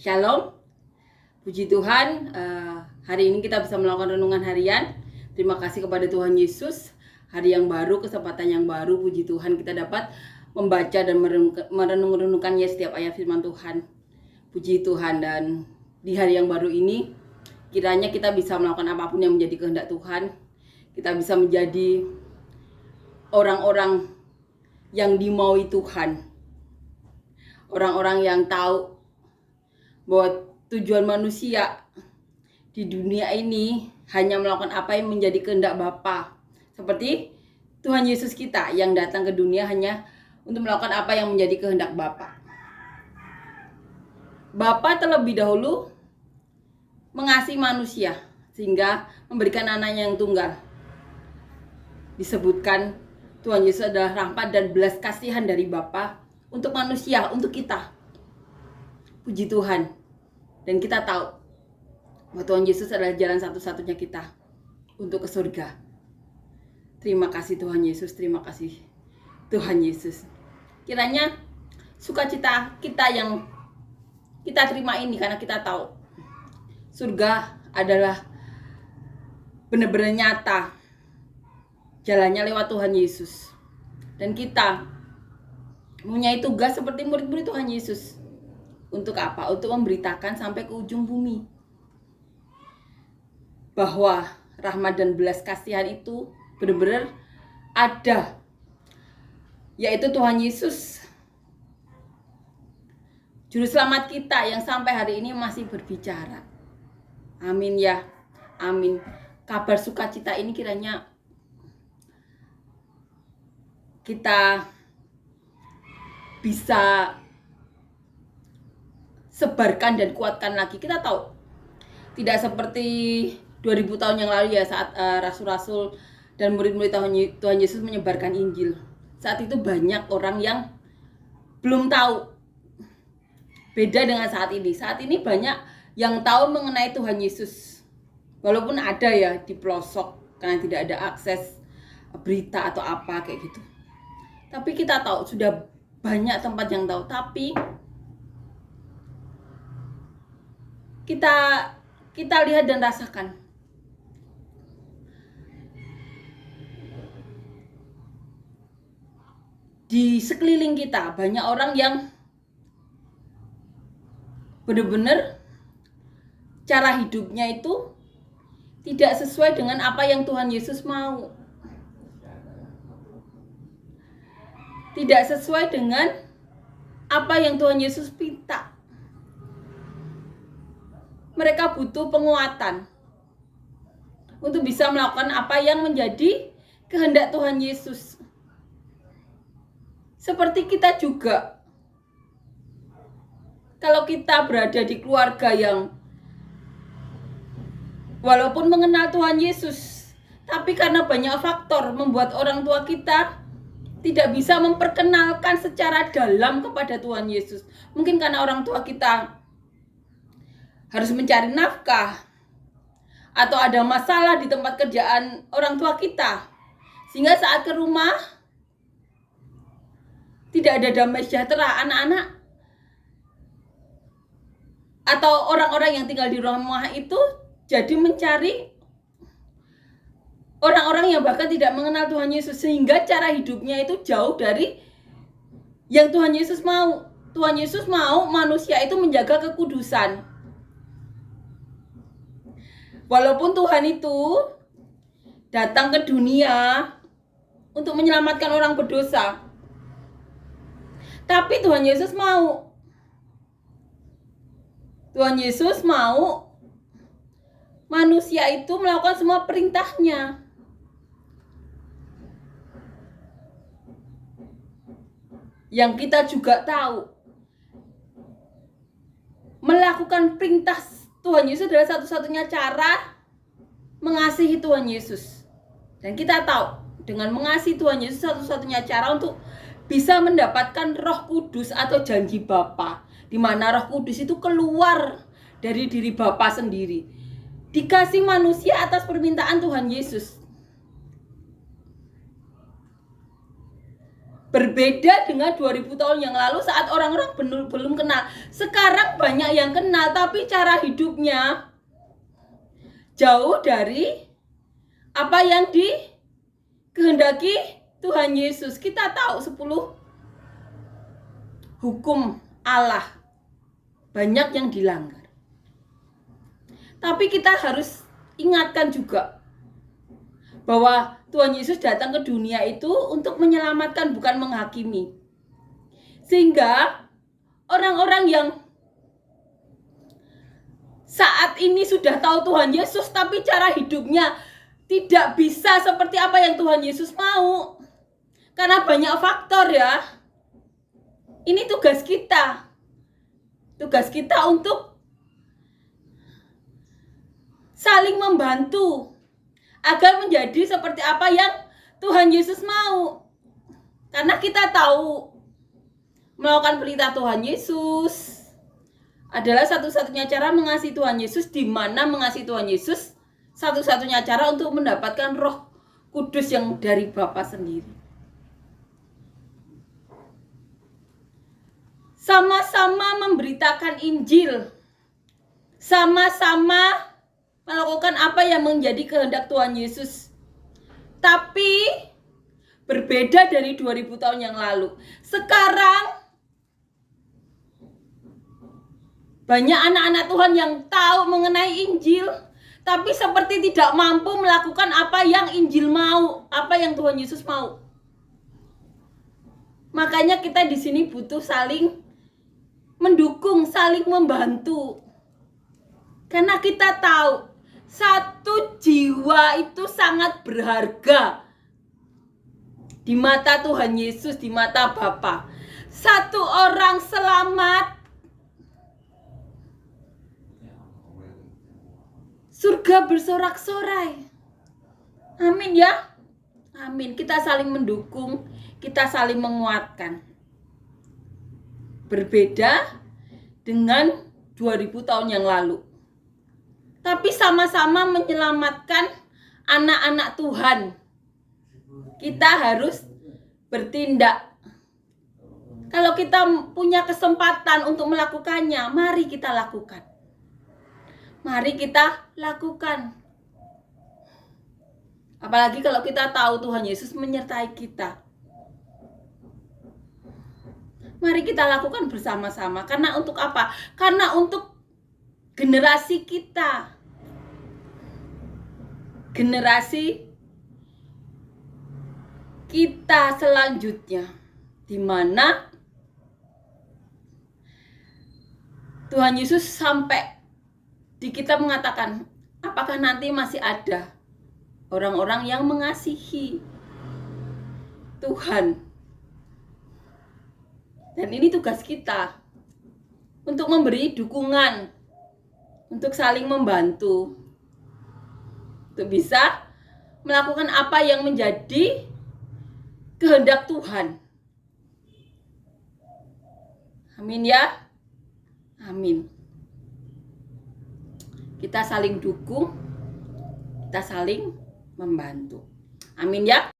Shalom, puji Tuhan. Hari ini kita bisa melakukan renungan harian. Terima kasih kepada Tuhan Yesus. Hari yang baru, kesempatan yang baru, puji Tuhan kita dapat membaca dan merenung-renungkannya setiap ayat firman Tuhan. Puji Tuhan, dan di hari yang baru ini kiranya kita bisa melakukan apapun yang menjadi kehendak Tuhan. Kita bisa menjadi orang-orang yang dimaui Tuhan. Orang-orang yang tahu bahwa tujuan manusia di dunia ini hanya melakukan apa yang menjadi kehendak Bapa. Seperti Tuhan Yesus kita yang datang ke dunia hanya untuk melakukan apa yang menjadi kehendak Bapa. Bapa terlebih dahulu mengasihi manusia sehingga memberikan anaknya yang tunggal. Disebutkan Tuhan Yesus adalah rahmat dan belas kasihan dari Bapa untuk manusia, untuk kita. Puji Tuhan. Dan kita tahu bahwa Tuhan Yesus adalah jalan satu-satunya kita untuk ke surga. Terima kasih Tuhan Yesus, terima kasih Tuhan Yesus. Kiranya sukacita kita yang kita terima ini karena kita tahu surga adalah benar-benar nyata. Jalannya lewat Tuhan Yesus. Dan kita mempunyai tugas seperti murid-murid Tuhan Yesus. Untuk apa? Untuk memberitakan sampai ke ujung bumi bahwa rahmat dan belas kasihan itu benar-benar ada, yaitu Tuhan Yesus, Juru Selamat kita yang sampai hari ini masih berbicara. Amin ya, amin. Kabar sukacita ini kiranya kita bisa sebarkan dan kuatkan lagi. Kita tahu tidak seperti 2000 tahun yang lalu ya, saat rasul-rasul dan murid-murid Tuhan Yesus menyebarkan Injil. Saat itu banyak orang yang belum tahu. Beda dengan saat ini. Saat ini banyak yang tahu mengenai Tuhan Yesus. Walaupun ada ya di pelosok karena tidak ada akses berita atau apa kayak gitu. Tapi kita tahu sudah banyak tempat yang tahu. Tapi kita lihat dan rasakan di sekeliling kita banyak orang yang benar-benar cara hidupnya itu tidak sesuai dengan apa yang Tuhan Yesus mau. Tidak sesuai dengan apa yang Tuhan Yesus minta. Mereka butuh penguatan untuk bisa melakukan apa yang menjadi kehendak Tuhan Yesus. Seperti kita juga. Kalau kita berada di keluarga yang walaupun mengenal Tuhan Yesus, tapi karena banyak faktor membuat orang tua kita tidak bisa memperkenalkan secara dalam kepada Tuhan Yesus. Mungkin karena orang tua kita harus mencari nafkah, atau ada masalah di tempat kerjaan orang tua kita, sehingga saat ke rumah tidak ada damai sejahtera. Anak-anak atau orang-orang yang tinggal di rumah itu jadi mencari orang-orang yang bahkan tidak mengenal Tuhan Yesus, sehingga cara hidupnya itu jauh dari yang Tuhan Yesus mau. Tuhan Yesus mau manusia itu menjaga kekudusan. Walaupun Tuhan itu datang ke dunia untuk menyelamatkan orang berdosa, tapi Tuhan Yesus mau manusia itu melakukan semua perintahnya. Yang kita juga tahu, melakukan perintah Tuhan Yesus adalah satu-satunya cara mengasihi Tuhan Yesus. Dan kita tahu dengan mengasihi Tuhan Yesus satu-satunya cara untuk bisa mendapatkan Roh Kudus atau janji Bapa, di mana Roh Kudus itu keluar dari diri Bapa sendiri, dikasih manusia atas permintaan Tuhan Yesus. Berbeda dengan 2000 tahun yang lalu saat orang-orang belum kenal. Sekarang banyak yang kenal, tapi cara hidupnya jauh dari apa yang dikehendaki Tuhan Yesus. Kita tahu 10 hukum Allah banyak yang dilanggar. Tapi kita harus ingatkan juga bahwa Tuhan Yesus datang ke dunia itu untuk menyelamatkan, bukan menghakimi. Sehingga orang-orang yang saat ini sudah tahu Tuhan Yesus, tapi cara hidupnya tidak bisa seperti apa yang Tuhan Yesus mau. Karena banyak faktor ya. Ini tugas kita. Tugas kita untuk saling membantu agar menjadi seperti apa yang Tuhan Yesus mau. Karena kita tahu melakukan perintah Tuhan Yesus adalah satu-satunya cara mengasihi Tuhan Yesus, di mana mengasihi Tuhan Yesus satu-satunya cara untuk mendapatkan Roh Kudus yang dari Bapa sendiri. Sama-sama memberitakan Injil, sama-sama melakukan apa yang menjadi kehendak Tuhan Yesus. Tapi berbeda dari 2000 tahun yang lalu. Sekarang banyak anak-anak Tuhan yang tahu mengenai Injil, tapi seperti tidak mampu melakukan apa yang Injil mau, apa yang Tuhan Yesus mau. Makanya kita di sini butuh saling mendukung, saling membantu. Karena kita tahu satu jiwa itu sangat berharga di mata Tuhan Yesus, di mata Bapa. Satu orang selamat, surga bersorak-sorai. Amin ya. Amin. Kita saling mendukung, kita saling menguatkan. Berbeda dengan 2000 tahun yang lalu. Tapi sama-sama menyelamatkan anak-anak Tuhan. Kita harus bertindak. Kalau kita punya kesempatan untuk melakukannya, mari kita lakukan. Mari kita lakukan. Apalagi kalau kita tahu Tuhan Yesus menyertai kita. Mari kita lakukan bersama-sama. Karena untuk apa? Karena untuk generasi kita. Generasi kita selanjutnya, di mana Tuhan Yesus sampai di kita mengatakan, apakah nanti masih ada orang-orang yang mengasihi Tuhan? Dan ini tugas kita untuk memberi dukungan, untuk saling membantu, untuk bisa melakukan apa yang menjadi kehendak Tuhan. Amin ya. Amin. Kita saling dukung, kita saling membantu. Amin ya.